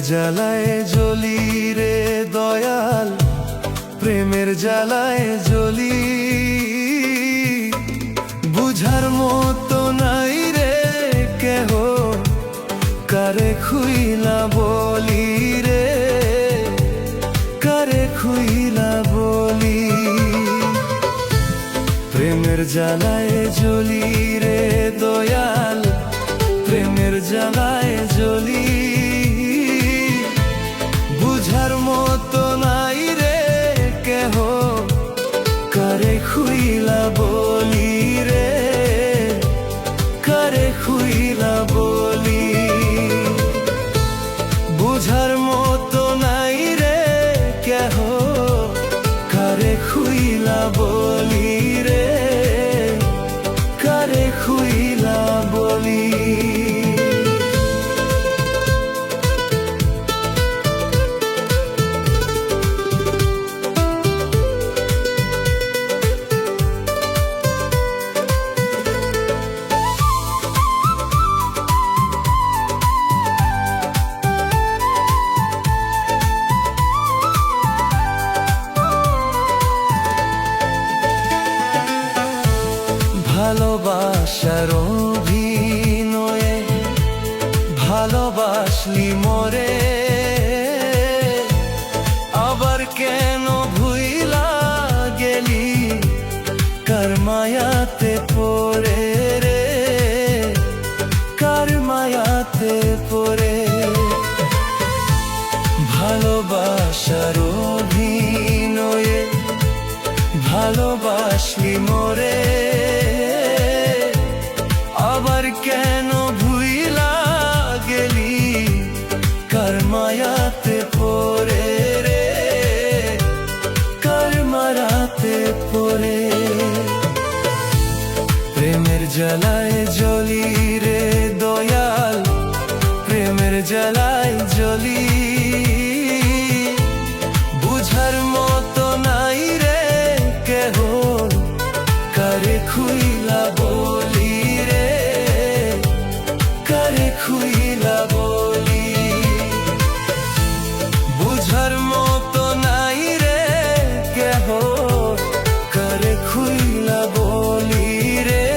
জ্বালায় জ্বলি রে দয়াল, প্রেমের জ্বালায় জ্বলি। বুঝার মতো নাই রে কেহ, কারে খুইলা বলি রে, কারে খুইলা বলি। প্রেমের জ্বালায় জ্বলি রে দয়াল, প্রেমের জ্বালায় জ্বলি। বুঝার মতো নাই রে কেহ, কারে খুইলা বলি রে, কারে খুইলা বলি। বুঝার মতো নাই রে কেহ, কারে খুইলা বলি রে, কারে খুইলা বলি। ভালোবাসার অভিনয়ে ভালোবাসলি মোরে, আবার কেন ভুইলা গেলি কার মায়াতে পড়ে রে, কার মায়াতে পড়ে। ভালোবাসার অভিনয়ে ভালোবাসলি মোরে, আবার কেন ভুইলা গেলি কার মায়াতে পড়ে রে, কার মায়াতে পড়ে। প্রেমের জ্বালায় জ্বলি রে দয়াল, প্রেমের জ্বালায় জ্বলি। বুঝার মতো নাই রে কেহ, কারে খুইলা বলি রে, কারে খুইলা বলি। বুঝার মতো নাই রে কেহ, কারে খুইলা বলি রে,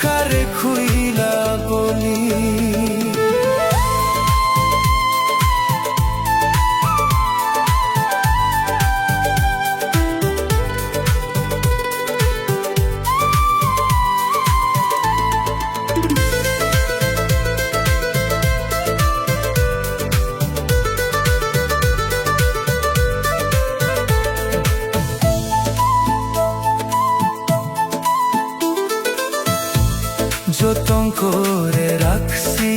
কারে খুইলা বলি। যতন করে রাখছি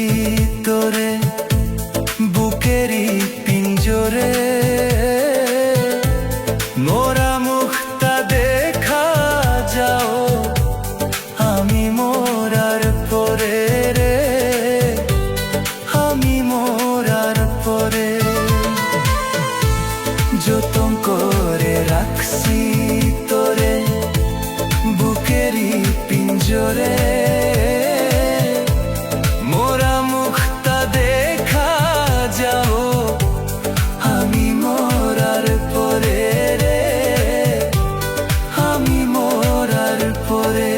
তোরে বুকেরই পিঞ্জরে, মোরা মুখটা দেখা যাও আমি মোরার পরে রে, আমি মোরার পরে। যতন করে রাখছি তোরে বুকেরই পিঞ্জরে, মোরা মুখটা দেখা যাও আমি মোরার পরে রে, আমি মোরার পরে।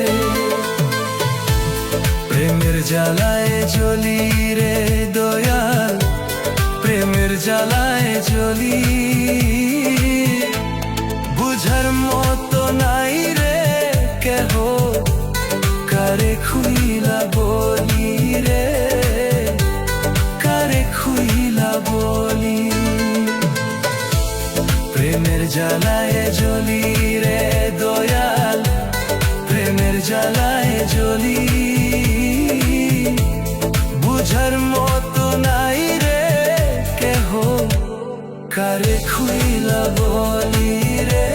প্রেমের জ্বালায় জ্বলি রে দয়াল, প্রেমের জ্বালায় জ্বলি। বুঝার মতো নাই রে কেহ, কারে খুইলা বলি রে, কারে খুইলা বলি। প্রেমের জ্বালায় জ্বলি রে দয়াল, প্রেমের জ্বালায় জ্বলি। বুঝার মতো নাই রে কেহ, কারে খুইলা বলি রে,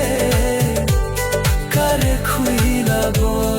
কারে খুইলা বলি।